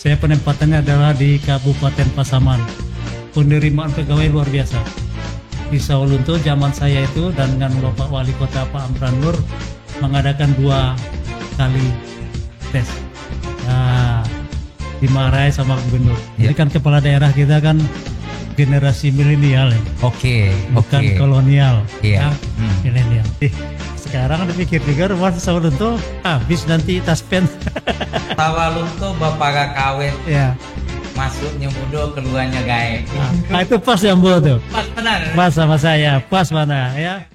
Saya penempatannya adalah di Kabupaten Pasaman. Penerimaan pegawai luar biasa. Di Sawalunto zaman saya itu dan dengan Bapak Wali Kota Pak Amran Nur mengadakan 2 kali tes. Nah, dimarahi sama gubernur. Jadi kan kepala daerah kita kan generasi milenial ya. Bukan kolonial. Iya. Milenial. Sekarang dipikir juga rumah Sawalunto habis nanti taspen. Sawalunto bapak gak kawin. Ya. Masuknya mudo, keluarnya gae. Nah, itu pas yang buat tuh. Pas benar. Pas sama saya, pas mana ya?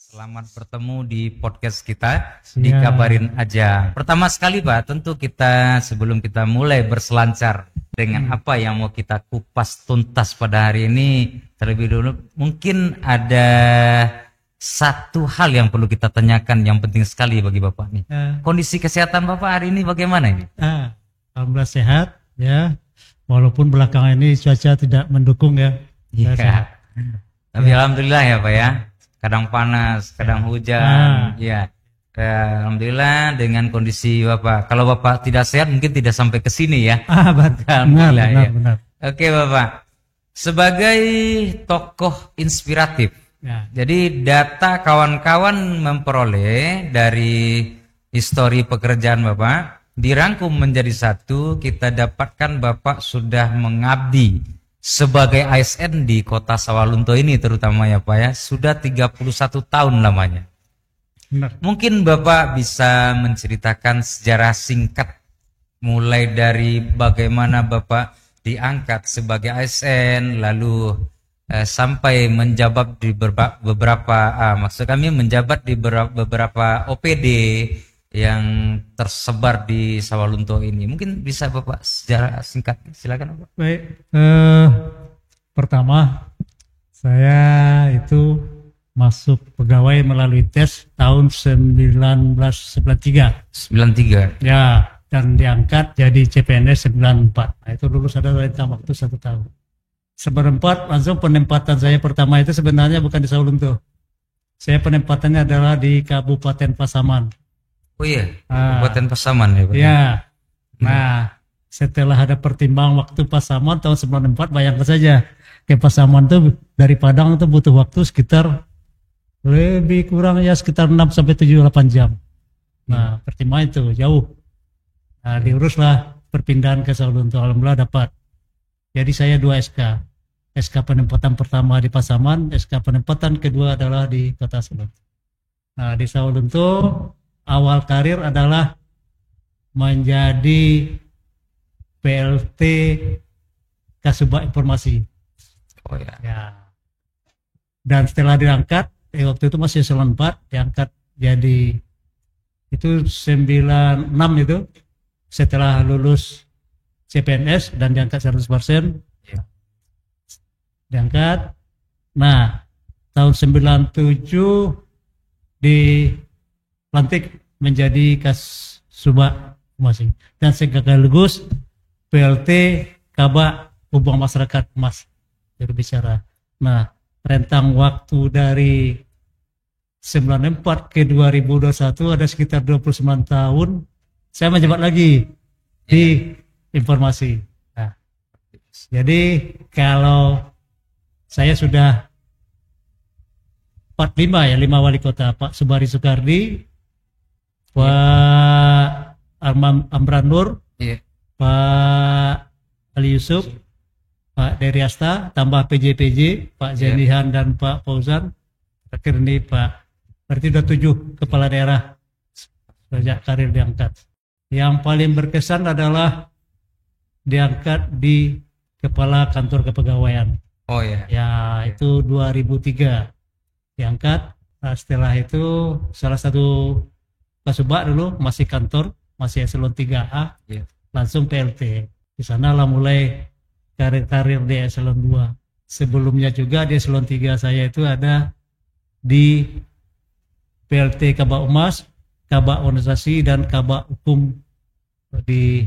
Selamat bertemu di podcast kita, Dikabarin Aja. Pertama sekali Pak, tentu kita sebelum kita mulai berselancar dengan apa yang mau kita kupas tuntas pada hari ini, terlebih dulu mungkin ada satu hal yang perlu kita tanyakan yang penting sekali bagi Bapak nih. Kondisi kesehatan Bapak hari ini bagaimana ini? Alhamdulillah sehat ya, walaupun belakangan ini cuaca tidak mendukung ya. Iya. Tapi alhamdulillah ya Pak ya. Kadang panas, kadang hujan, ya. Alhamdulillah dengan kondisi Bapak. Kalau Bapak tidak sehat mungkin tidak sampai ke sini ya. Benar. Oke Bapak. Sebagai tokoh inspiratif. Ya. Jadi data kawan-kawan memperoleh dari histori pekerjaan Bapak dirangkum menjadi satu, kita dapatkan Bapak sudah mengabdi sebagai ASN di kota Sawalunto ini terutama ya Pak ya, sudah 31 tahun lamanya. Benar. Mungkin Bapak bisa menceritakan sejarah singkat mulai dari bagaimana Bapak diangkat sebagai ASN lalu sampai menjabat di menjabat di beberapa OPD yang tersebar di Sawalunto ini. Mungkin bisa Bapak sejarah singkat, silakan Bapak. Baik, pertama saya itu masuk pegawai melalui tes tahun 1993. 93. Ya, dan diangkat jadi CPNS 94. Nah, itu lulus ada rentang waktu 1 tahun. 94 langsung penempatan saya pertama itu sebenarnya bukan di Sawalunto. Saya penempatannya adalah di Kabupaten Pasaman. Oh iya, Kabupaten Pasaman ya Pak. Ya. Nah, setelah ada pertimbangan waktu Pasaman tahun 94, bayangkan saja ke Pasaman tuh dari Padang itu butuh waktu sekitar lebih kurang ya sekitar 6 sampai 7 8 jam. Nah, pertimbangan itu jauh. Nah, diuruslah perpindahan ke Sawalunto. Alhamdulillah dapat. Jadi saya 2 SK. SK penempatan pertama di Pasaman, SK penempatan kedua adalah di Kota Sawalunto. Nah, di Sawalunto awal karir adalah menjadi PLT Kasubag Informasi. Oh ya. Ya. Dan setelah diangkat, waktu itu masih eselon 4, diangkat jadi itu 96 itu setelah lulus CPNS dan diangkat 100%. Ya. Diangkat. Nah, tahun 97 dilantik menjadi Kasubag Informasi dan sekaligus PLT Kabak Hubungan Masyarakat Mas berbicara. Nah, rentang waktu dari 94 ke 2021 ada sekitar 29 tahun saya menjabat lagi di informasi. Nah, jadi kalau saya sudah 45 ya, 5 wali kota, Pak Subari Soekardi, Pak Amran Nur, Pak Ali Yusuf, Pak Dery Asta, tambah PJ, Pak Zenihan dan Pak Fauzan. Terakhir ini Pak, berarti sudah 7 kepala daerah sejak karir diangkat. Yang paling berkesan adalah diangkat di kepala kantor kepegawaian. Oh ya. Ya, itu 2003 diangkat. Nah, setelah itu salah satu Kasubag dulu masih kantor, masih eselon 3A, langsung PLT. Di sana lah mulai karir-karir di eselon 2. Sebelumnya juga di eselon 3 saya itu ada di PLT Kabak Humas, Kabak Organisasi dan Kabak Hukum di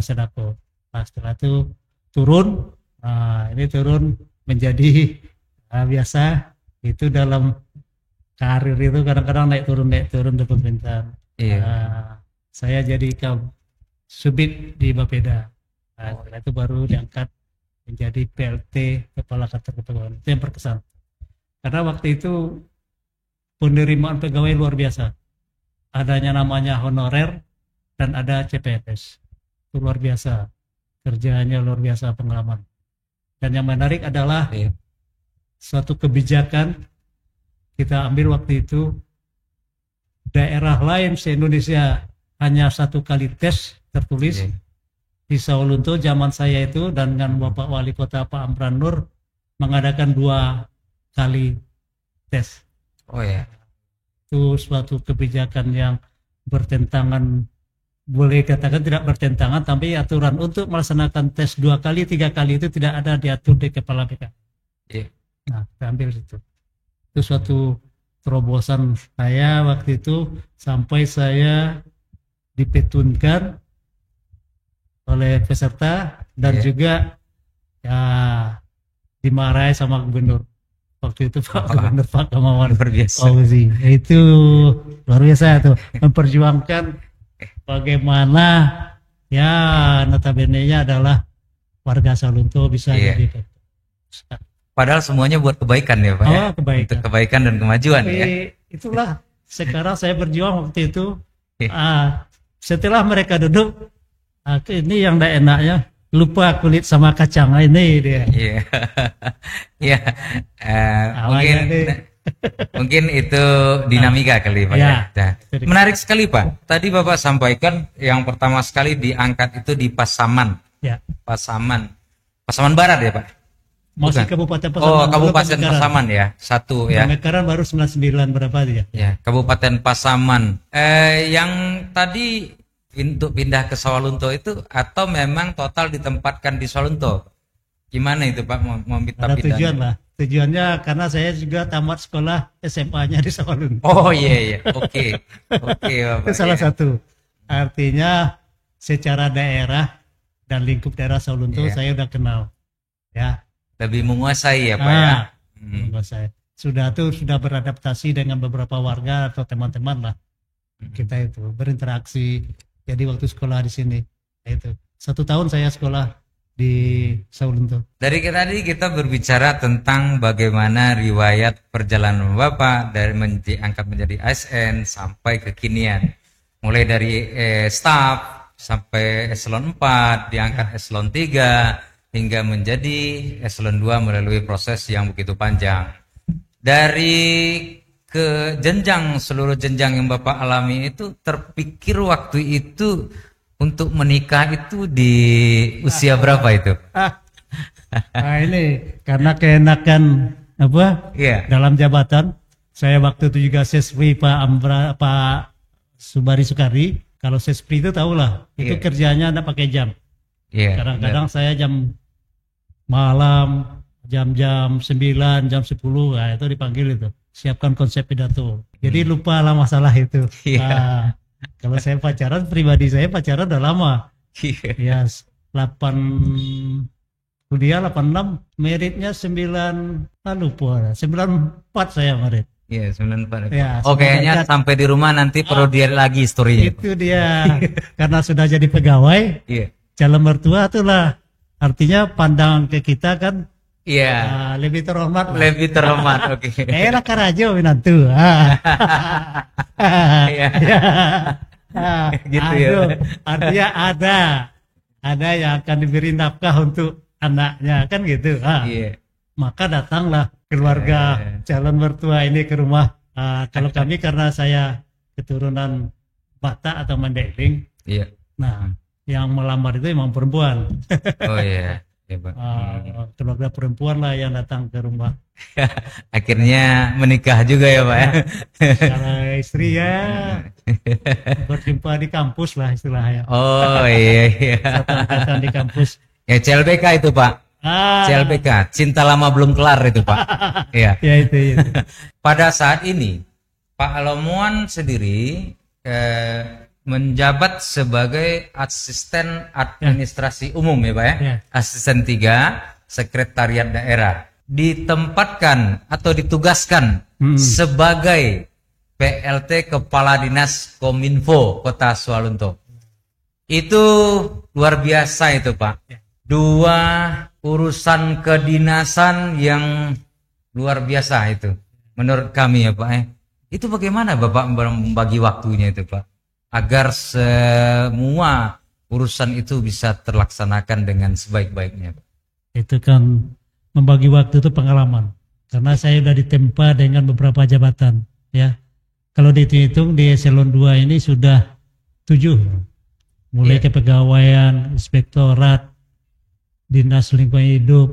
Sedako. Nah, setelah itu turun. Nah, ini turun menjadi biasa itu dalam karir itu kadang-kadang naik turun di pemerintahan. Saya jadi subit di Bapeda. Setelah itu baru diangkat menjadi PLT Kepala Kantor Kepegawaian. Itu yang berkesan. Karena waktu itu penerimaan pegawai luar biasa. Adanya namanya honorer dan ada CPNS. Itu luar biasa. Kerjanya luar biasa, pengalaman. Dan yang menarik adalah suatu kebijakan kita ambil waktu itu, daerah lain se-Indonesia hanya 1 kali tes tertulis. Di Sawalunto zaman saya itu dan dengan Bapak Wali Kota Pak Amran Nur mengadakan 2 kali tes. Itu suatu kebijakan yang bertentangan, boleh katakan tidak bertentangan, tapi aturan untuk melaksanakan tes 2 kali, 3 kali itu tidak ada diatur di kepala BK. Nah, kita ambil itu. Itu suatu terobosan saya waktu itu sampai saya dipetunkan oleh peserta dan juga ya dimarahi sama gubernur waktu itu, Pak Gubernur Pak Gamawan Fauzi. Itu luar biasa tuh, memperjuangkan bagaimana ya notabene-nya adalah warga Sawalunto bisa jadi. Padahal semuanya buat kebaikan ya Pak ya? Kebaikan. Untuk kebaikan dan kemajuan. Tapi ya. Itulah sekarang saya berjuang waktu itu. Setelah mereka duduk, ini yang tidak enaknya, lupa kulit sama kacang, ini dia. Mungkin itu dinamika kali Pak ya. Menarik sekali Pak. Tadi Bapak sampaikan yang pertama sekali diangkat itu di Pasaman. Pasaman Barat ya Pak? Masih Kabupaten Pasaman. Kabupaten Pasaman ya. Satu ya. Pemekaran baru 99 berapa dia? Ya, Kabupaten Pasaman. Yang tadi untuk pindah ke Sawalunto itu atau memang total ditempatkan di Sawalunto? Gimana itu Pak mau minta ada pindah? Tujuan lah. Tujuannya karena saya juga tamat sekolah SMA-nya di Sawalunto. Oke Bapak. Itu salah satu. Artinya secara daerah dan lingkup daerah Sawalunto saya udah kenal. Ya. Lebih menguasai ya Pak ya. Menguasai. Sudah beradaptasi dengan beberapa warga atau teman-teman lah. Kita itu berinteraksi. Jadi waktu sekolah di sini itu 1 tahun saya sekolah di Sawalunto. Dari tadi kita berbicara tentang bagaimana riwayat perjalanan Bapak dari diangkat menjadi ASN sampai kekinian. Mulai dari staf sampai eselon 4, diangkat eselon 3 hingga menjadi eselon 2 melalui proses yang begitu panjang. Dari ke seluruh jenjang yang Bapak alami itu, terpikir waktu itu untuk menikah itu di usia berapa itu? Ini karena keenakan dalam jabatan. Saya waktu itu juga Sespri Pak Subari Sukari. Kalau Sespri itu tahulah, itu kerjanya tidak pakai jam. Kadang-kadang saya jam malam, jam-jam 9, jam 10, nah itu dipanggil itu. Siapkan konsep pidato. Jadi lupa lah masalah itu. Kalau saya pacaran, pribadi saya pacaran udah lama. Ya, kuliah 86, meritnya 94 saya merit. 94. Kayaknya sampai di rumah nanti perlu dia lagi historinya. Itu dia. Karena sudah jadi pegawai, calon mertua itulah. Artinya pandangan ke kita kan lebih terhormat. Lebih terhormat, oke. Lah karajo minantu. Gitu ya. Artinya ada yang akan diberi nafkah untuk anaknya kan gitu. Maka datanglah keluarga calon mertua ini ke rumah. Kalau kami karena saya keturunan Batak atau Mandailing. Nah, yang melamar itu memang perempuan. Keluarga perempuan lah yang datang ke rumah. Akhirnya menikah juga ya Pak ya. Kalau istri ya berjumpa di kampus lah istilahnya. Satu angkatan di kampus. CLBK itu Pak. CLBK, cinta lama belum kelar itu Pak. Itu. Pada saat ini Pak Alomuan sendiri menjabat sebagai asisten administrasi umum ya Pak ya. Asisten 3 sekretariat daerah. Ditempatkan atau ditugaskan sebagai PLT Kepala Dinas Kominfo Kota Sualunto. Itu luar biasa itu Pak. 2 urusan kedinasan yang luar biasa itu menurut kami ya Pak ya. Itu bagaimana Bapak membagi waktunya itu Pak? Agar semua urusan itu bisa terlaksanakan dengan sebaik-baiknya. Itu kan membagi waktu itu pengalaman. Karena saya sudah ditempa dengan beberapa jabatan. Ya, kalau dihitung di eselon 2 ini sudah 7. Mulai kepegawaian, inspektorat, dinas lingkungan hidup,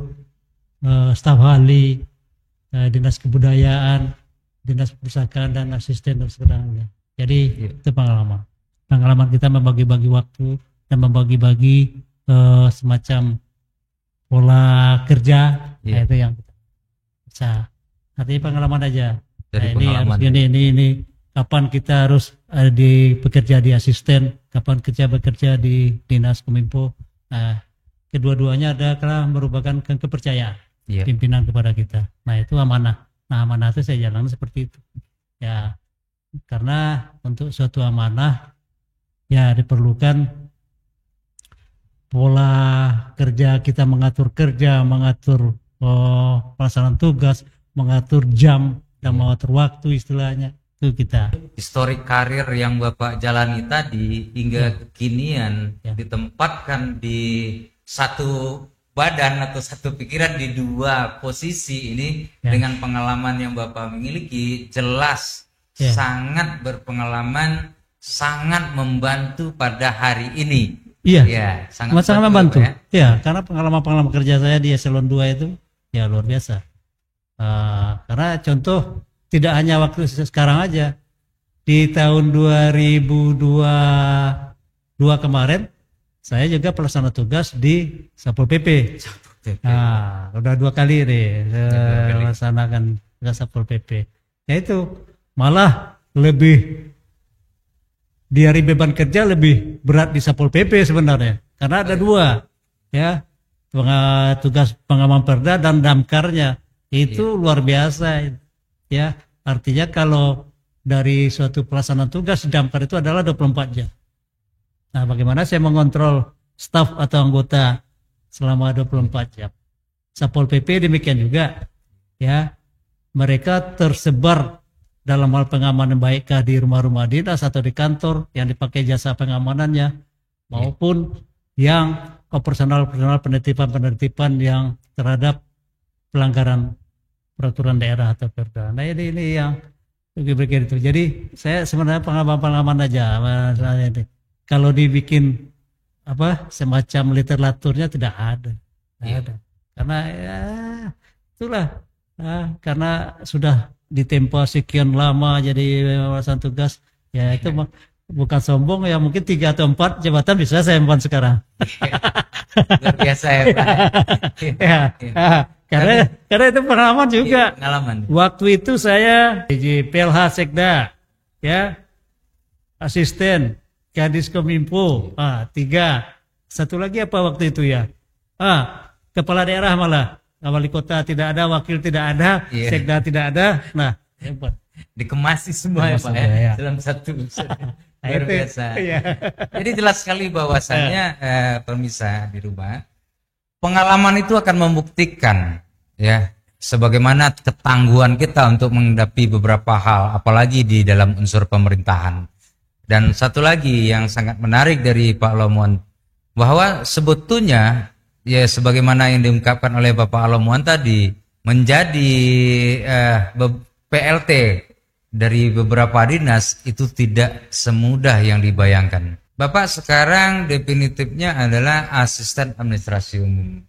staf ahli, dinas kebudayaan, dinas perpustakaan dan asisten dan sebagainya. Jadi itu pengalaman kita membagi-bagi waktu dan membagi-bagi semacam pola kerja. Nah, itu yang bisa. Artinya pengalaman aja. Dari nah, pengalaman. ini kapan kita harus bekerja di asisten, kapan bekerja di dinas kominfo. Nah, kedua-duanya adalah merupakan kepercayaan pimpinan kepada kita. Nah, itu amanah. Nah, amanah itu saya jalan seperti itu. Ya, karena untuk suatu amanah ya diperlukan pola kerja kita, mengatur kerja, mengatur pelaksanaan tugas, mengatur jam dan mengatur waktu istilahnya. Itu kita. Historik karir yang Bapak jalani tadi hingga kekinian ditempatkan di satu badan atau satu pikiran di 2 posisi ini dengan pengalaman yang Bapak miliki jelas sangat berpengalaman, sangat membantu pada hari ini. Iya, sangat membantu. Ya, karena pengalaman kerja saya di eselon 2 itu ya luar biasa. Karena contoh tidak hanya waktu sekarang aja, di tahun 2022 kemarin saya juga pelaksana tugas di Satpol PP. Nah, udah 2 kali nih melaksanakan tugas Satpol PP. Ya itu malah lebih di hari beban kerja lebih berat di Satpol PP sebenarnya, karena ada 2 ya, tugas pengaman perda dan damkarnya itu luar biasa ya. Artinya kalau dari suatu pelaksanaan tugas damkar itu adalah 24 jam. Nah, bagaimana saya mengontrol staf atau anggota selama 24 jam. Satpol PP demikian juga ya, mereka tersebar dalam hal pengamanan baikkah di rumah-rumah dinas atau di kantor yang dipakai jasa pengamanannya, maupun yang operasional penertiban yang terhadap pelanggaran peraturan daerah atau perda. Nah, ini yang begitu. Jadi saya sebenarnya pengalaman aja. Kalau dibikin semacam literaturnya tidak ada. Karena ya itulah, karena sudah ditempa sekian lama jadi pelaksana tugas, ya itu bukan sombong ya, mungkin 3 atau 4 jabatan bisa saya empan sekarang. Luar biasa ya Pak. Karena itu pengalaman juga. Pengalaman. Waktu itu saya di PLH Sekda, ya, asisten Kadis Kominfo, 3. Satu lagi apa waktu itu ya? Kepala daerah malah. Wali kota tidak ada, wakil tidak ada, Sekda tidak ada. Nah, hebat. Dikemasi semua ya Pak ya, dalam satu. Luar biasa. Jadi jelas sekali bahwasannya pemirsa di rumah, pengalaman itu akan membuktikan ya sebagaimana ketangguhan kita untuk menghadapi beberapa hal, apalagi di dalam unsur pemerintahan. Dan satu lagi yang sangat menarik dari Pak Alomuan, bahwa sebetulnya ya sebagaimana yang diungkapkan oleh Bapak Alomuan tadi, menjadi PLT dari beberapa dinas itu tidak semudah yang dibayangkan. Bapak sekarang definitifnya adalah asisten administrasi umum.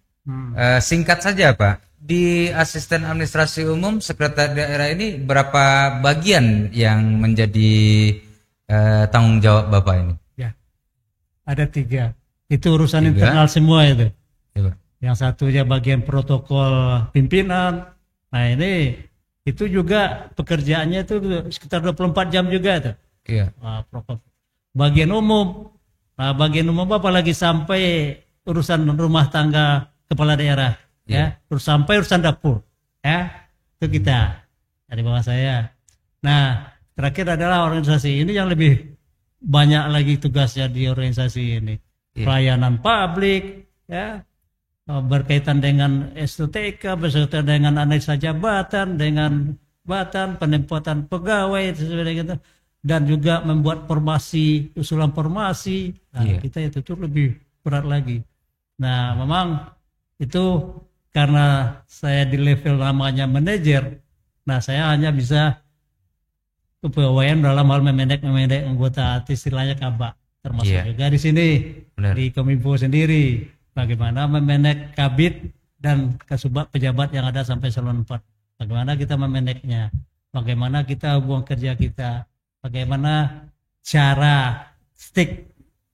Singkat saja Pak, di asisten administrasi umum sekretariat daerah ini berapa bagian yang menjadi tanggung jawab Bapak ini? Ya, ada 3. Itu urusan internal semua itu. Ya, yang satunya bagian protokol pimpinan. Nah, ini itu juga pekerjaannya itu sekitar 24 jam juga tuh. bagian umum. Nah, bagian umum apalagi sampai urusan rumah tangga kepala daerah, ya, terus sampai urusan dapur, ya, itu kita dari bawah saya. Nah, terakhir adalah organisasi ini yang lebih banyak lagi tugasnya di organisasi ini, pelayanan publik, ya, berkaitan dengan STTK, berkaitan dengan analisa jabatan, dengan penempatan pegawai, gitu, dan juga membuat formasi, usulan formasi. Nah, kita itu tuh lebih berat lagi. Nah, memang itu karena saya di level namanya manajer, nah saya hanya bisa kepegawaian dalam hal memanage anggota, istilahnya kabak, termasuk juga di sini. Benar. Di Kominfo sendiri bagaimana memanage kabit dan kasubag pejabat yang ada sampai eselon 4. Bagaimana kita memanagenya, bagaimana kita hubungan kerja kita, bagaimana cara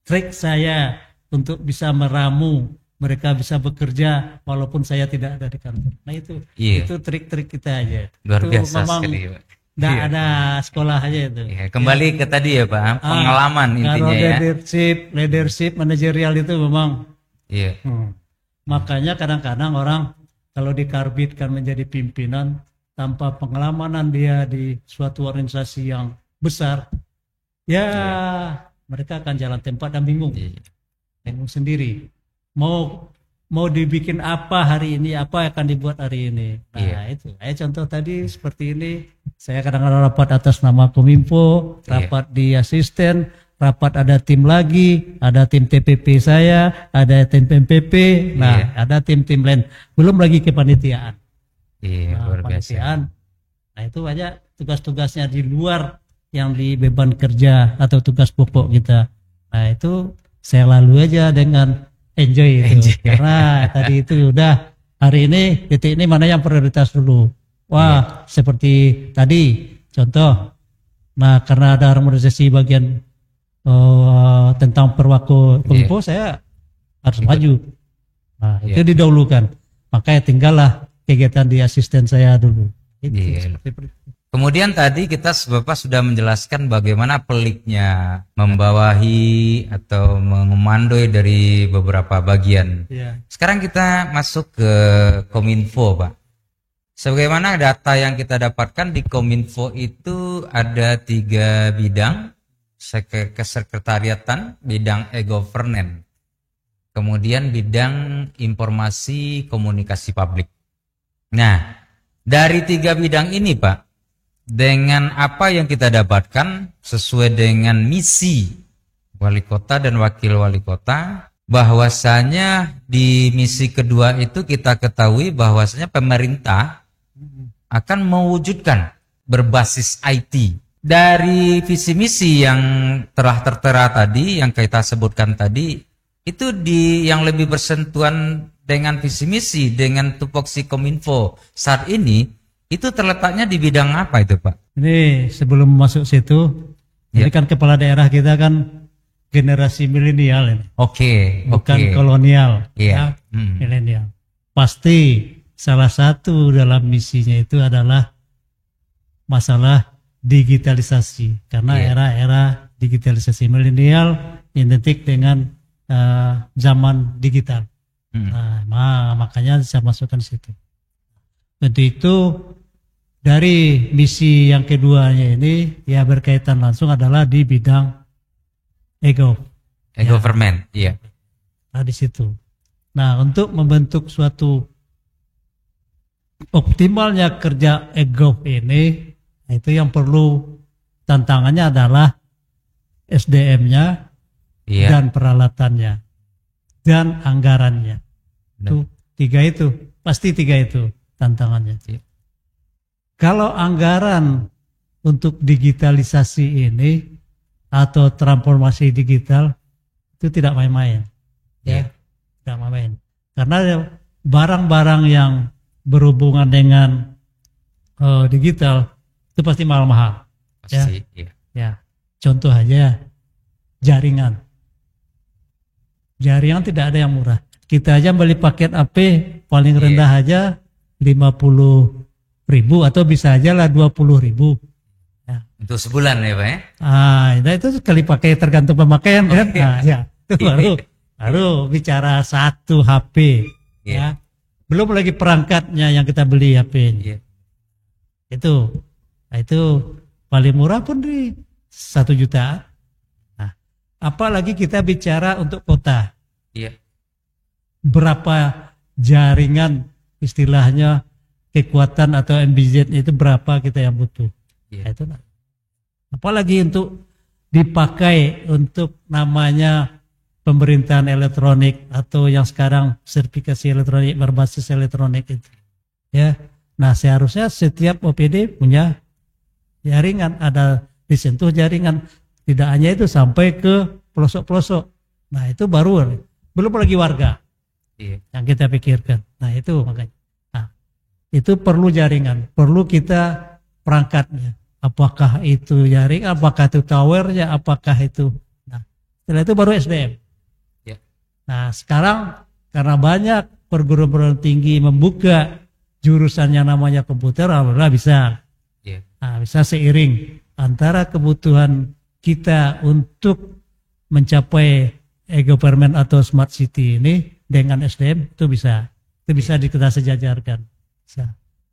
trik saya untuk bisa meramu mereka bisa bekerja walaupun saya tidak ada di kantor. Nah itu trik-trik kita aja. Luar itu biasa memang sekali, Pak. Tidak ada sekolah aja itu. Kembali ke tadi ya Pak, pengalaman intinya ya. Leadership, manajerial itu memang. Makanya kadang-kadang orang kalau dikarbitkan menjadi pimpinan tanpa pengelamanan dia di suatu organisasi yang besar, mereka akan jalan tempat dan bingung. Bingung sendiri. Mau dibikin apa hari ini, apa akan dibuat hari ini. Nah itu, contoh tadi seperti ini, saya kadang-kadang rapat atas nama Kominfo, rapat di asisten, rapat ada tim lagi, ada tim TPP saya, ada tim PMPP, ada tim-tim lain, belum lagi kepanitiaan. Luar biasa. Nah itu banyak tugas-tugasnya di luar yang di beban kerja atau tugas pokok kita. Nah itu saya lalu aja dengan enjoy. Karena tadi itu udah hari ini titik ini mana yang prioritas dulu. Seperti tadi contoh. Nah karena ada harmonisasi bagian tentang perwako Kominfo, saya harus maju. Nah itu didahulukan. Makanya tinggallah kegiatan di asisten saya dulu. Kemudian tadi Bapak sudah menjelaskan bagaimana peliknya membawahi atau mengomandoi dari beberapa bagian. Sekarang kita masuk ke Kominfo, Pak. Sebagaimana data yang kita dapatkan di Kominfo itu ada 3 bidang: kesekretariatan, bidang e-governance, kemudian bidang informasi komunikasi publik. Nah, dari 3 bidang ini Pak, dengan apa yang kita dapatkan sesuai dengan misi wali kota dan wakil wali kota, bahwasanya di misi kedua itu kita ketahui bahwasanya pemerintah akan mewujudkan berbasis IT. Dari visi misi yang telah tertera tadi, yang kita sebutkan tadi, itu yang lebih bersentuhan dengan visi misi, dengan tupoksi Kominfo saat ini, itu terletaknya di bidang apa itu Pak? Ini sebelum masuk situ, ini kan kepala daerah kita kan generasi milenial ini. Bukan kolonial, milenial. Pasti salah satu dalam misinya itu adalah masalah digitalisasi, karena era-era digitalisasi milenial identik dengan zaman digital. Makanya saya masukkan situ. Untuk itu dari misi yang keduanya ini berkaitan langsung adalah di bidang e-government, Nah di situ. Nah untuk membentuk suatu optimalnya kerja e-gov ini, itu yang perlu tantangannya adalah SDM-nya dan peralatannya dan anggarannya. Pasti tiga itu tantangannya. Kalau anggaran untuk digitalisasi ini atau transformasi digital itu tidak main-main, tidak main-main. Karena barang-barang yang berhubungan dengan digital itu pasti mahal-mahal. Contoh aja jaringan. Jaringan tidak ada yang murah. Kita aja beli paket AP paling rendah aja 50.000 atau bisa aja lah 20.000. Ya. Untuk sebulan ya Pak ya? Nah itu sekali pakai tergantung pemakaian kan. Nah, ya itu baru bicara 1 HP. Ya. Belum lagi perangkatnya yang kita beli HP-nya. Itu. Nah, itu paling murah pun di 1 juta. Nah, apalagi kita bicara untuk kota. Berapa jaringan istilahnya kekuatan atau MBZ itu berapa kita yang butuh. Nah, itu. Apalagi untuk dipakai untuk namanya pemerintahan elektronik atau yang sekarang sertifikasi elektronik berbasis elektronik itu. Ya. Nah, seharusnya setiap OPD punya jaringan, ada disentuh jaringan. Tidak hanya itu sampai ke pelosok-pelosok. Nah, itu baru belum lagi warga. Yang kita pikirkan. Nah, itu makanya. Nah, itu perlu jaringan, perlu kita perangkatnya. Apakah itu jaringan, apakah itu towernya, apakah itu. Nah, setelah itu baru SDM. Nah, sekarang karena banyak perguruan tinggi membuka jurusan yang namanya komputer, alhamdulillah bisa. Nah, bisa seiring antara kebutuhan kita untuk mencapai e-government atau smart city ini dengan SDM itu bisa kita sejajarkan.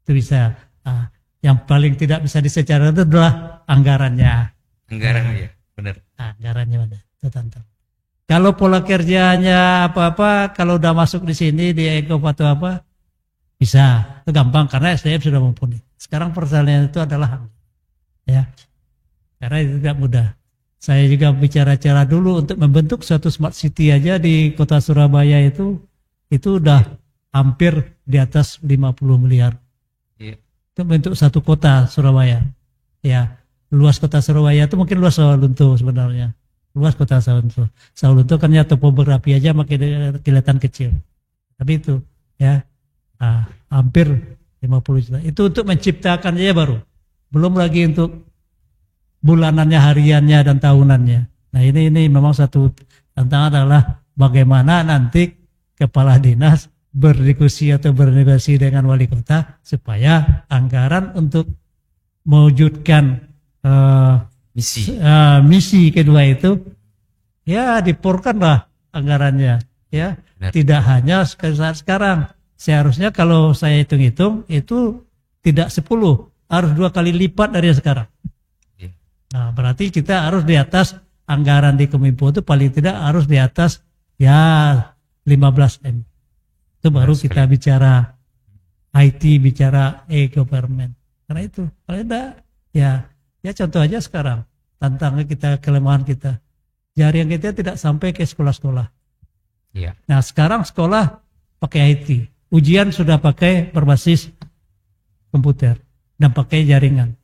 Itu bisa. Nah, yang paling tidak bisa disejajarkan itu adalah anggarannya. Anggarannya, benar. Anggarannya ada. Itu tantang. Kalau pola kerjanya apa-apa, kalau udah masuk di sini di Ego atau apa, bisa. Itu gampang karena SDM sudah mumpuni. Sekarang persoalannya itu adalah ya, karena itu tidak mudah. Saya juga bicara-cara dulu untuk membentuk suatu smart city aja di kota Surabaya itu udah hampir di atas 50 miliar. Itu bentuk satu kota Surabaya. Ya, luas kota Surabaya itu mungkin luas Sawalunto sebenarnya. Luas kota Sawalunto. Sawalunto kan ya topografi aja makin kelihatan kecil. Tapi itu ya hampir 50 juta. Itu untuk menciptakan aja baru. Belum lagi untuk bulanannya, hariannya, dan tahunannya. Nah ini memang satu tantangan adalah bagaimana nanti kepala dinas berdiskusi atau bernegosiasi dengan wali kota supaya anggaran untuk mewujudkan misi kedua itu ya diporkanlah anggarannya ya. Tidak hanya saat sekarang. Seharusnya kalau saya hitung-hitung itu tidak 10, harus 2 kali lipat dari sekarang. Nah, berarti kita harus di atas anggaran di Kominfo itu paling tidak harus di atas ya 15 M. Itu baru kita bicara IT, bicara e-government. Karena itu kalau tidak ya contoh aja sekarang tantangan kita, kelemahan kita. Jaringan kita tidak sampai ke sekolah-sekolah. Nah, sekarang sekolah pakai IT. Ujian sudah pakai berbasis komputer dan pakai jaringan.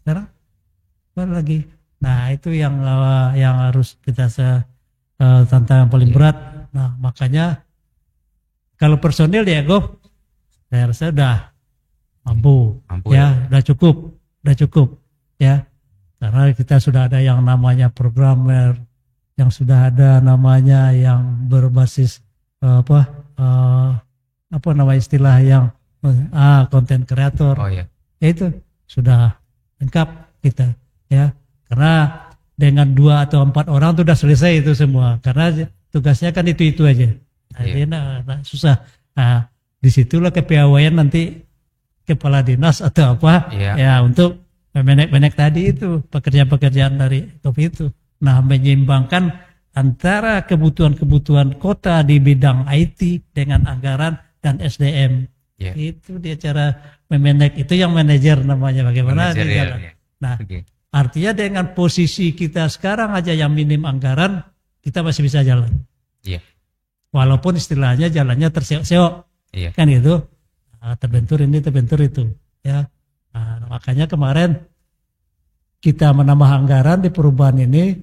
Sekarang lagi. Nah, itu yang harus kita tantangan paling berat. Nah, makanya kalau personil di Ego saya rasa sudah mampu ya, udah cukup ya. Karena kita sudah ada yang namanya programmer, yang sudah ada namanya yang berbasis apa nama istilah yang content creator. Ya itu sudah lengkap kita. Ya, karena dengan 2 atau 4 orang itu sudah selesai itu semua. Karena tugasnya kan itu aja. Nah, susah. Nah, disitulah kepiawaian nanti kepala dinas atau apa ya untuk menek tadi itu pekerjaan-pekerjaan dari top itu. Nah, menyeimbangkan antara kebutuhan-kebutuhan kota di bidang IT dengan anggaran dan SDM. Itu dia cara memanage. Itu yang manajer namanya bagaimana di jalan. Nah, artinya dengan posisi kita sekarang aja yang minim anggaran, kita masih bisa jalan. Walaupun istilahnya jalannya terseok-seok, kan gitu. Nah, terbentur ini, terbentur itu. Ya, nah, makanya kemarin kita menambah anggaran di perubahan ini,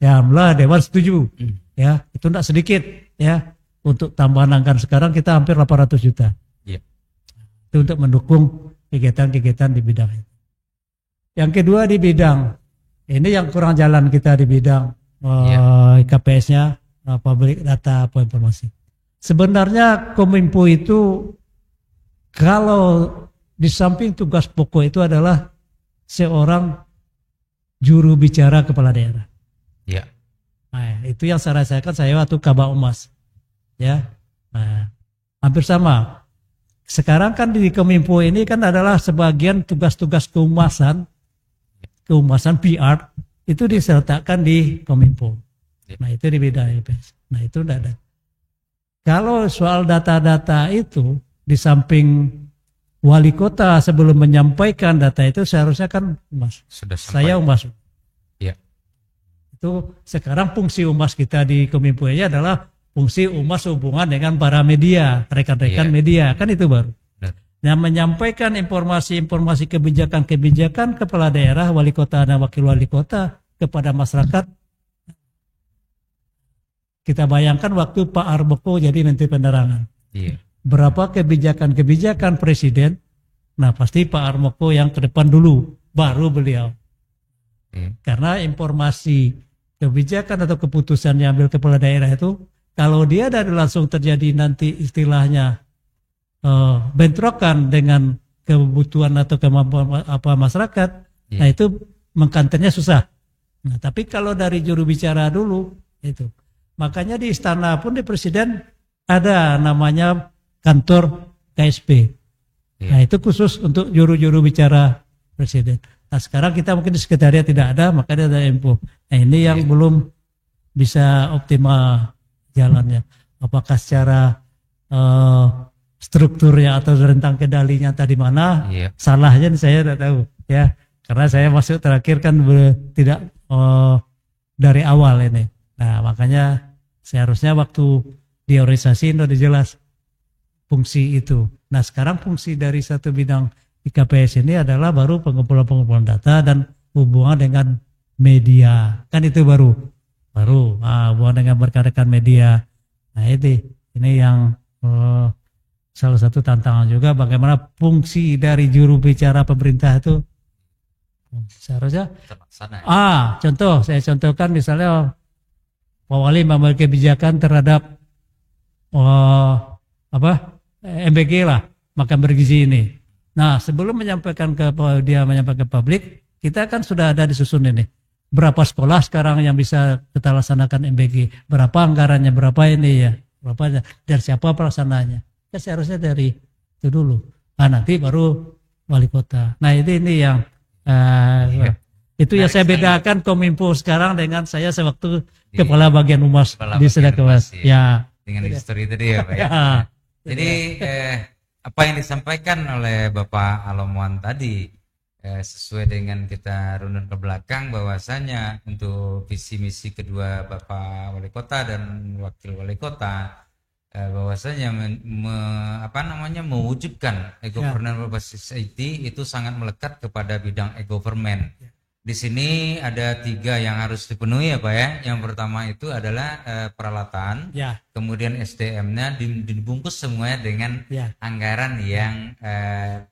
ya alhamdulillah Dewan setuju. Ya, itu tidak sedikit. Ya, untuk tambahan anggaran sekarang kita hampir 800 juta. Itu untuk mendukung kegiatan-kegiatan di bidang itu. Yang kedua di bidang, ini yang kurang jalan kita di bidang KPS-nya, public data apa informasi. Sebenarnya Kominfo itu kalau di samping tugas pokok itu adalah seorang juru bicara kepala daerah. Ya. Nah, itu yang saya rasakan saya waktu Kabak Humas. Ya. Nah, hampir sama. Sekarang kan di Kominfo ini kan adalah sebagian tugas-tugas kehumasan PR itu disertakan di Kominfo. Nah, itu di bidang IPS. Nah, itu tidak ada. Kalau soal data-data itu di samping wali kota sebelum menyampaikan data itu seharusnya kan Humas. Saya Humas. Ya. Itu sekarang fungsi Humas kita di Kominfo ini adalah fungsi Humas hubungan dengan para media, rekan-rekan media, kan itu baru. Yang menyampaikan informasi-informasi kebijakan-kebijakan kepala daerah, wali kota dan wakil wali kota kepada masyarakat. Kita bayangkan waktu Pak Arboko jadi Menteri Penerangan. Iya. Berapa kebijakan-kebijakan presiden, nah pasti Pak Arboko yang ke depan dulu, baru beliau. Karena informasi kebijakan atau keputusan yang ambil kepala daerah itu, kalau dia dari langsung terjadi nanti istilahnya bentrokan dengan kebutuhan atau kemampuan masyarakat, nah itu mengkanternya susah. Nah, tapi kalau dari juru bicara dulu itu, makanya di istana pun di presiden ada namanya kantor KSP. Nah itu khusus untuk juru bicara presiden. Nah sekarang kita mungkin di sekretariat tidak ada, makanya ada info. Nah ini yang belum bisa optimal jalannya. Apakah secara strukturnya atau rentang kendalinya tadi mana? Salahnya saya tidak tahu ya. Karena saya masuk terakhir kan tidak dari awal ini. Nah makanya seharusnya waktu di organisasi itu jelas fungsi itu. Nah sekarang fungsi dari satu bidang IKPS ini adalah baru pengumpulan data dan hubungan dengan media. Kan itu baru hubungan dengan rekan-rekan media. Nah ini yang salah satu tantangan juga bagaimana fungsi dari juru bicara pemerintah itu seharusnya contoh saya contohkan misalnya Pak Wali mengambil kebijakan terhadap MBG lah, makan bergizi ini. Nah sebelum menyampaikan ke publik, kita kan sudah ada disusun ini berapa sekolah sekarang yang bisa kita laksanakan MBG, berapa anggarannya, berapa ini ya, berapa dari siapa pelaksananya. Ya seharusnya dari itu dulu. Nah nanti baru wali kota. Nah ini yang itu yang saya bedakan Kominfo sekarang dengan saya sewaktu kepala bagian humas di Sedakewas. Ya. Dengan histori tadi ya Pak ya. Jadi apa yang disampaikan oleh Bapak Alomuan tadi sesuai dengan kita runut ke belakang bahwasanya untuk visi misi kedua Bapak Wali Kota dan Wakil Wali Kota bahwasanya mewujudkan e-government berbasis IT itu sangat melekat kepada bidang e-government. Di sini ada 3 yang harus dipenuhi ya Pak ya. Yang pertama itu adalah peralatan, kemudian SDM-nya dibungkus semuanya dengan anggaran yang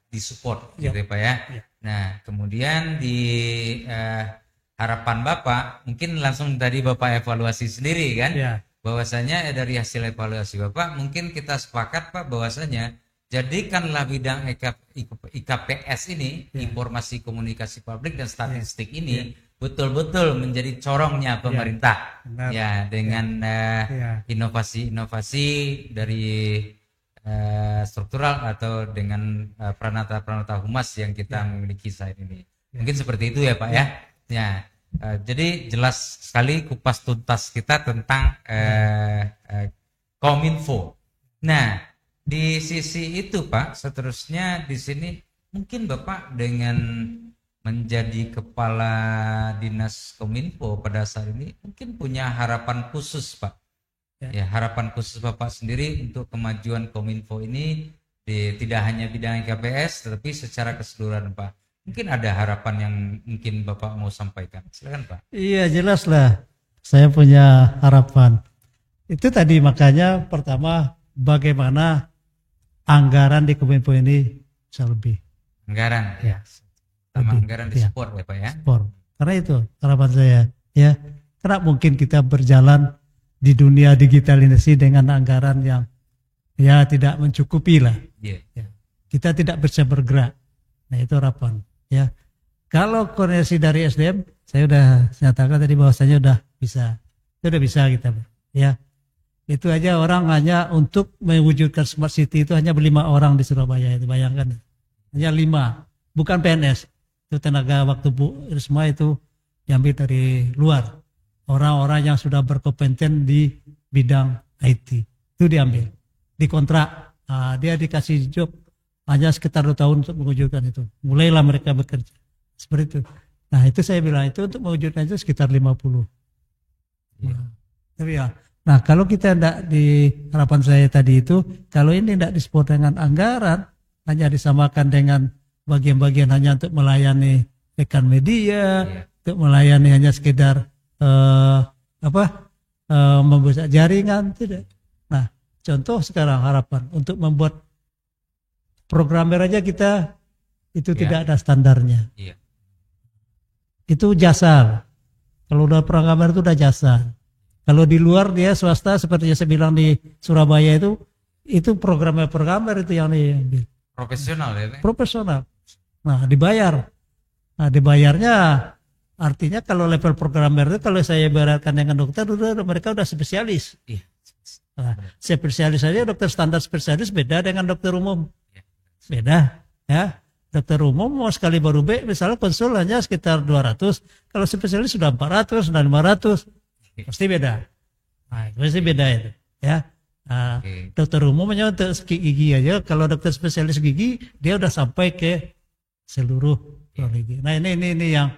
disupport gitu ya Pak ya. Nah kemudian di harapan Bapak mungkin langsung tadi Bapak evaluasi sendiri kan. Bahwasanya dari hasil evaluasi Bapak mungkin kita sepakat Pak bahwasanya jadikanlah bidang IKPS ini informasi komunikasi publik dan statistik ini betul-betul menjadi corongnya pemerintah dengan inovasi-inovasi dari struktural atau dengan peranata humas yang kita miliki saat ini. Mungkin seperti itu ya Pak ya. Jadi jelas sekali kupas tuntas kita tentang Kominfo. Nah, di sisi itu Pak, seterusnya di sini mungkin Bapak dengan menjadi kepala dinas Kominfo pada saat ini mungkin punya harapan khusus Pak. Ya, harapan khusus Bapak sendiri untuk kemajuan Kominfo ini tidak hanya bidang IKPS tetapi secara keseluruhan Pak. Mungkin ada harapan yang mungkin Bapak mau sampaikan. Silakan Pak. Iya jelas lah. Saya punya harapan. Itu tadi makanya pertama bagaimana anggaran di Kominfo ini bisa lebih. Anggaran. Ya. Sama anggaran di support ya Pak ya. Support. Karena itu harapan saya ya. Karena mungkin kita berjalan di dunia digitalisasi dengan anggaran yang tidak mencukupi lah. Ya. Kita tidak bisa bergerak. Nah itu harapan. Ya, Kalau koordinasi dari SDM, saya udah nyatakan tadi bahwasanya udah bisa. Itu udah bisa kita. Ya. Itu aja orang hanya untuk mewujudkan smart city itu hanya 5 orang di Surabaya itu, bayangkan. Hanya 5, bukan PNS. Itu tenaga waktu Bu Risma itu diambil dari luar. Orang-orang yang sudah berkompeten di bidang IT. Itu diambil. Dikontrak. Nah, dia dikasih job hanya sekitar 2 tahun untuk mewujudkan itu. Mulailah mereka bekerja. Seperti itu. Nah itu saya bilang itu untuk mewujudkan itu sekitar 50. Nah, tapi ya. Nah kalau kita tidak di harapan saya tadi itu, kalau ini tidak disupport dengan anggaran, hanya disamakan dengan bagian-bagian hanya untuk melayani rekan media, untuk melayani hanya sekedar membuat jaringan, tidak. Nah contoh sekarang harapan untuk membuat programmer aja kita itu tidak ada standarnya. Itu jasa. Kalau udah programmer itu udah jasa. Kalau di luar dia swasta seperti yang saya bilang di Surabaya itu programmer itu yang diambil. Profesional ya? Profesional. Nah dibayar. Nah dibayarnya artinya kalau level programmer itu kalau saya ibaratkan dengan dokter mereka udah spesialis. Nah, spesialis saja dokter standar spesialis beda dengan dokter umum. Beda ya. Dokter umum mau sekali baru misalnya konsul hanya sekitar 200, kalau spesialis sudah 400, sudah 500, pasti beda. Nah, pasti beda itu, ya. Nah, dokter umum hanya untuk gigi aja, kalau dokter spesialis gigi dia udah sampai ke seluruh gigi. Nah ini yang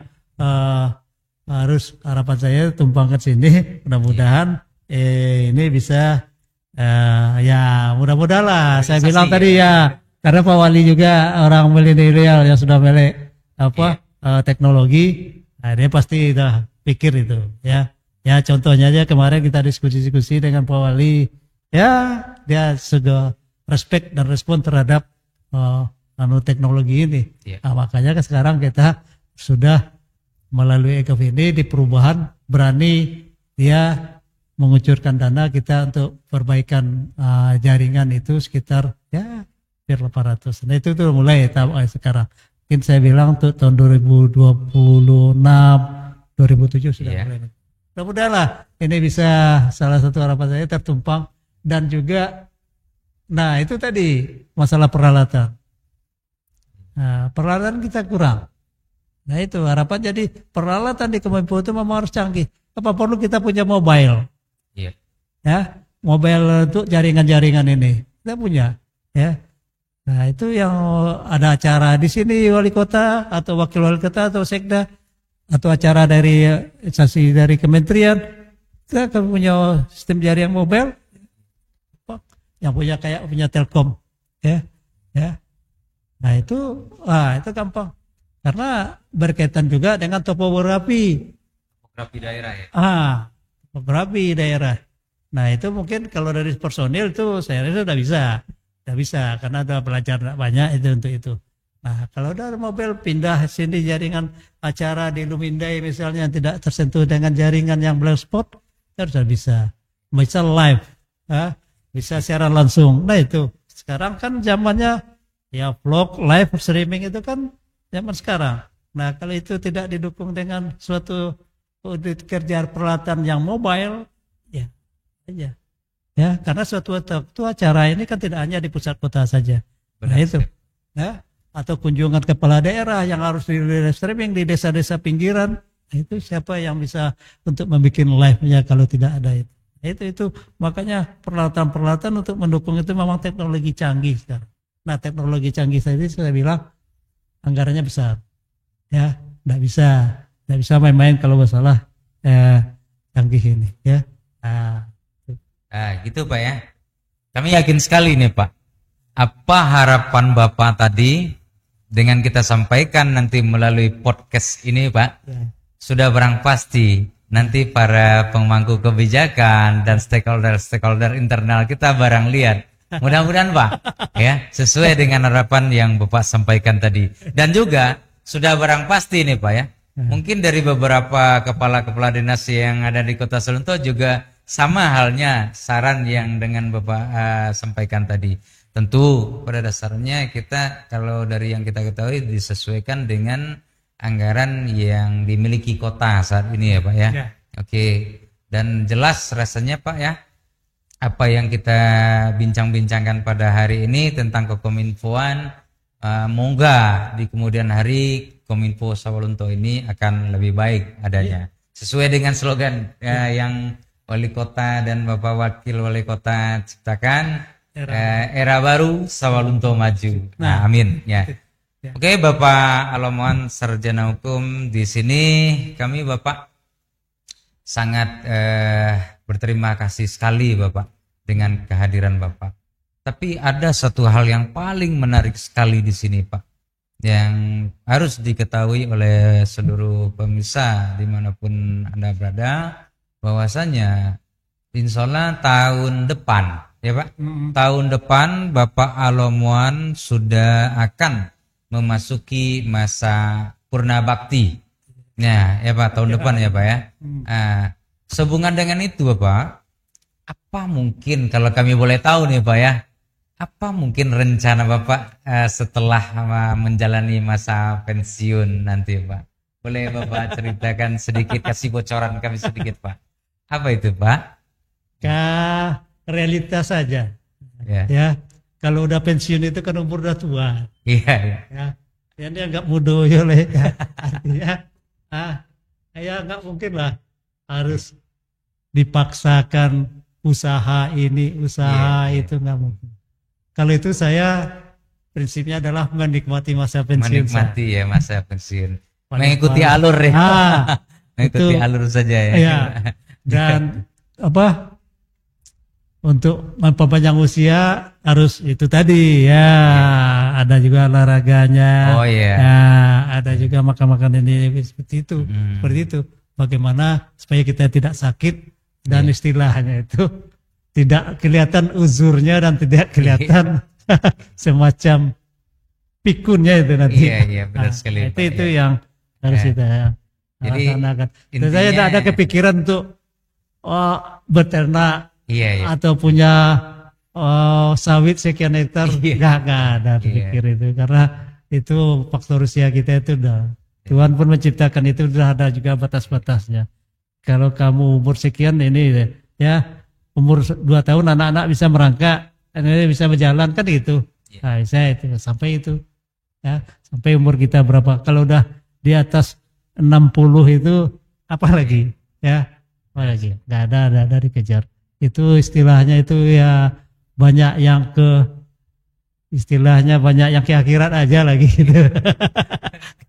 harus harapan saya tumpang ke sini, mudah-mudahan ini bisa ya mudah-mudahan lah. Saya bilang tadi ya. Karena Pak Wali juga orang milenial yang sudah melek teknologi, nah dia pasti udah pikir itu ya. Ya contohnya aja kemarin kita diskusi dengan Pak Wali, ya dia sudah respect dan respon terhadap teknologi ini. Nah, makanya sekarang kita sudah melalui EKVD di perubahan berani dia mengucurkan dana kita untuk perbaikan jaringan itu sekitar ya 800. Nah itu mulai sekarang. Mungkin saya bilang untuk tahun 2026, 2007 sudah mulai. Mudah-mudahan lah ini bisa salah satu harapan saya tertumpang dan juga, nah itu tadi masalah peralatan. Nah, peralatan kita kurang. Nah itu harapan jadi peralatan di Kemenpo itu memang harus canggih. Apa perlu kita punya mobile? Ya, mobile untuk jaringan-jaringan ini kita punya. Ya. Nah itu yang ada acara di sini wali kota atau wakil wali kota atau sekda atau acara dari instansi dari kementerian, kita akan punya sistem jaringan mobile yang punya kayak punya Telkom, ya. Nah itu gampang karena berkaitan juga dengan topografi daerah ya. Topografi daerah. Nah itu mungkin kalau dari personil itu saya rasa sudah bisa. Tidak bisa karena ada belajar banyak itu untuk itu. Nah kalau ada mobil pindah sini jaringan acara di Lumindai misalnya yang tidak tersentuh dengan jaringan yang blind spot, harus bisa live, bisa siaran langsung. Nah itu sekarang kan zamannya ya vlog, live streaming itu kan zaman sekarang. Nah kalau itu tidak didukung dengan suatu kerja peralatan yang mobile, ya aja. Ya, karena suatu waktu acara ini kan tidak hanya di pusat kota saja. Nah itu, ya, atau kunjungan kepala daerah yang harus di streaming di desa-desa pinggiran. Nah, itu siapa yang bisa untuk membuat live-nya kalau tidak ada itu. Nah, itu makanya peralatan-peralatan untuk mendukung itu memang teknologi canggih sekarang. Nah teknologi canggih tadi saya bilang anggarannya besar, ya, tidak bisa main-main kalau masalah canggih ini, ya. Nah, gitu Pak ya. Kami yakin sekali nih Pak. Apa harapan Bapak tadi dengan kita sampaikan nanti melalui podcast ini Pak? Sudah barang pasti nanti para pemangku kebijakan dan stakeholder internal kita barang lihat. Mudah-mudahan Pak ya, sesuai dengan harapan yang Bapak sampaikan tadi. Dan juga sudah barang pasti nih Pak ya. Mungkin dari beberapa kepala-kepala dinas yang ada di Kota Selunto juga sama halnya saran yang dengan Bapak sampaikan tadi. Tentu pada dasarnya kita kalau dari yang kita ketahui disesuaikan dengan anggaran yang dimiliki kota saat ini ya Pak ya. Ya. Oke, dan jelas rasanya Pak ya, apa yang kita bincang-bincangkan pada hari ini tentang kekominfoan, moga di kemudian hari Kominfo Sawalunto ini akan lebih baik adanya. Sesuai dengan slogan yang Wali Kota dan Bapak Wakil Wali Kota ciptakan, era baru Sawalunto maju. Nah, amin ya. Oke, Bapak Alomoan Sarjana Hukum di sini, kami Bapak sangat berterima kasih sekali Bapak dengan kehadiran Bapak. Tapi ada satu hal yang paling menarik sekali di sini Pak, yang harus diketahui oleh seluruh pemirsa dimanapun Anda berada, bahwasanya insya Allah tahun depan ya Pak, tahun depan Bapak Alomoan sudah akan memasuki masa purna bakti. Ya Pak, tahun depan ya Pak ya. Sehubungan dengan itu Bapak, apa mungkin kalau kami boleh tahu nih Pak ya, apa mungkin rencana Bapak setelah menjalani masa pensiun nanti Pak? Boleh Bapak ceritakan sedikit, kasih bocoran kami sedikit Pak. Apa itu Pak? Realitas saja. Ya. Kalau udah pensiun itu kan umur udah tua. Iya. Ya dia nggak muda ya. Artinya ya nggak mungkin lah harus dipaksakan usaha ini, usaha itu nggak mungkin. Kalau itu saya prinsipnya adalah menikmati masa pensiun. Menikmati ya masa pensiun. Mengikuti alur ya. Mengikuti alur saja ya. Iya. Dan untuk memperpanjang usia harus itu tadi ya. Ada juga olahraganya. Oh iya. Ya, ada juga makan-makan ini seperti itu. Seperti itu. Bagaimana supaya kita tidak sakit dan istilahnya itu tidak kelihatan uzurnya dan tidak kelihatan semacam pikunnya itu nanti. Iya benar sekali. Itu yang harus kita laksanakan. Saya tidak ada kepikiran untuk beternak atau punya sawit sekian hektar, nggak ada pikir itu, karena itu faktor usia kita itu udah Tuhan pun menciptakan itu udah ada juga batas-batasnya. Kalau kamu umur sekian ini ya umur 2 tahun anak-anak bisa merangkak, bisa berjalan kan gitu. Nah, saya itu sampai itu ya, sampai umur kita berapa? Kalau udah di atas 60 itu apa lagi? Ya, apa lagi? Nggak ada dikejar. Itu istilahnya itu ya banyak yang banyak yang ke akhirat aja lagi gitu.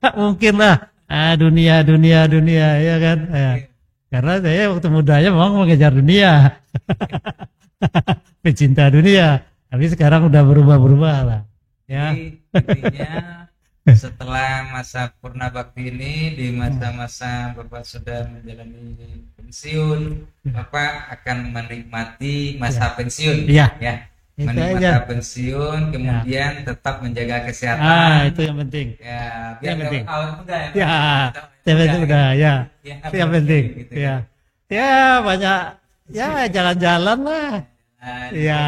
Gak mungkin lah dunia ya kan ya. Karena saya waktu mudanya memang mengejar dunia. Pecinta dunia, tapi sekarang udah berubah lah ya. Intinya setelah masa purna bakti ini, di masa-masa Bapak sudah menjalani pensiun, Bapak akan menikmati masa pensiun ya. Menikmati masa pensiun, kemudian tetap menjaga kesehatan. Itu yang penting. Ya, biar yang penting. Awal muda ya. Yang udah ya. Itu yang penting. Gitu, ya. Ya banyak ya jalan-jalan lah. Ya.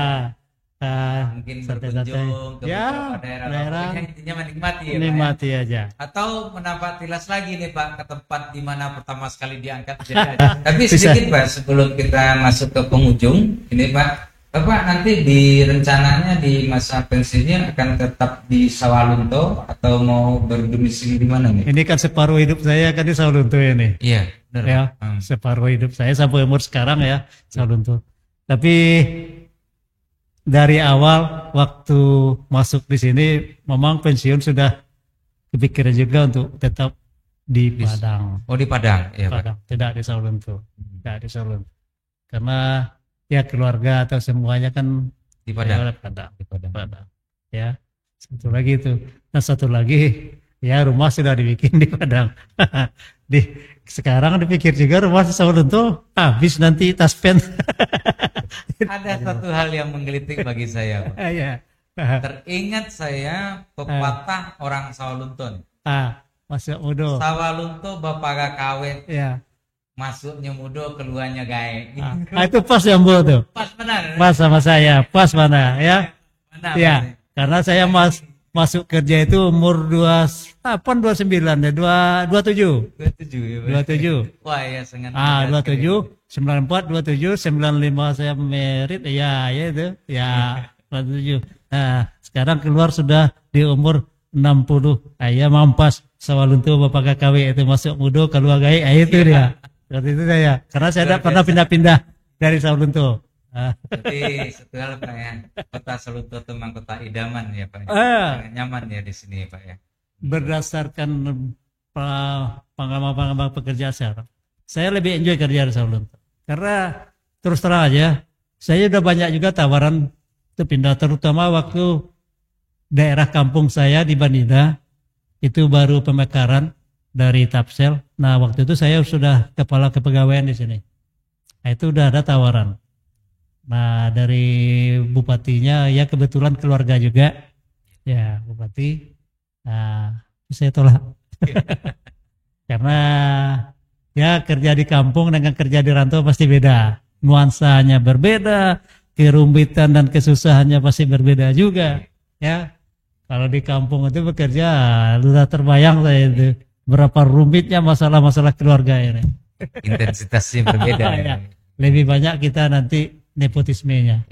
Mungkin berkunjung ke beberapa daerah. Intinya menikmati ya, aja. Atau menambah tilas lagi nih Pak, ke tempat di mana pertama sekali diangkat jadi aja. Tapi sedikit Pak, sebelum kita masuk ke penghujung ini Pak, Bapak nanti di rencananya di masa pensiunnya akan tetap di Sawalunto atau mau berdomisili di mana nih? Ini kan separuh hidup saya kan di Sawalunto ini. Iya, benar. Ya, separuh hidup saya sampai umur sekarang ya Sawalunto. Tapi dari awal waktu masuk di sini memang pensiun sudah kepikiran juga untuk tetap di Padang. Oh, di Padang, ya Padang. Pak. Tidak di Sawalunto. Tidak di Sawalunto. Karena ya keluarga atau semuanya kan di Padang. Di Padang. Ya. Satu lagi itu. Nah, satu lagi ya rumah sudah dibikin di Padang. Sekarang dipikir juga rumah di Sawalunto habis nanti taspen. Ada satu hal yang menggelitik bagi saya, Pak. Teringat saya pepatah orang Sawalunto. Masuk mudo. Sawalunto bapak kawin. Ya. Masuknya mudo, keluarnya gae. Itu pas yang bu tuh. Pas benar. Pas sama saya, pas mana ya? Benar. Ya, karena saya masuk kerja itu umur 28, 29 ya, 27. 27 ya, Pak. 27. Wah ya sangat. 27, 94, 27, 95 saya merit, ya itu, ya 27. Nah, sekarang keluar sudah di umur 60. Ya mampas sawalunto bapak KKW itu masuk mudo keluar gai, itu dia. Seperti itu saya. Karena saya tidak pernah pindah-pindah dari sawalunto. Jadi setelah Pak ya, kota Sawalunto itu memang kota idaman ya Pak. Sangat nyaman ya di sini Pak ya. Berdasarkan pengalaman pekerjaan saya lebih enjoy kerja di Sawalunto. Karena terus terang aja, saya udah banyak juga tawaran untuk pindah, terutama waktu daerah kampung saya di Bandida, itu baru pemekaran dari Tapsel. Nah waktu itu saya sudah kepala kepegawaian di sini. Nah, itu udah ada tawaran. Nah dari bupatinya ya kebetulan keluarga juga, ya bupati. Nah saya tolak karena ya kerja di kampung dengan kerja di rantau pasti beda, nuansanya berbeda, kerumitan dan kesusahannya pasti berbeda juga. Ya kalau di kampung itu bekerja sudah terbayang saya itu berapa rumitnya masalah-masalah keluarga ini. Intensitasnya berbeda. Ya. Lebih banyak kita nanti nepotismenya.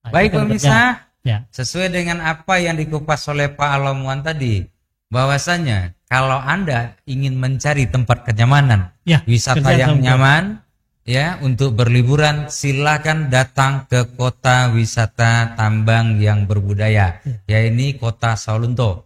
Nah, baik pemirsa, ya. Sesuai dengan apa yang dikupas oleh Pak Alamuan tadi, bahwasanya kalau Anda ingin mencari tempat kenyamanan, ya, wisata yang nyaman, ya untuk berliburan, silakan datang ke kota wisata tambang yang berbudaya, ya ini kota Sawalunto.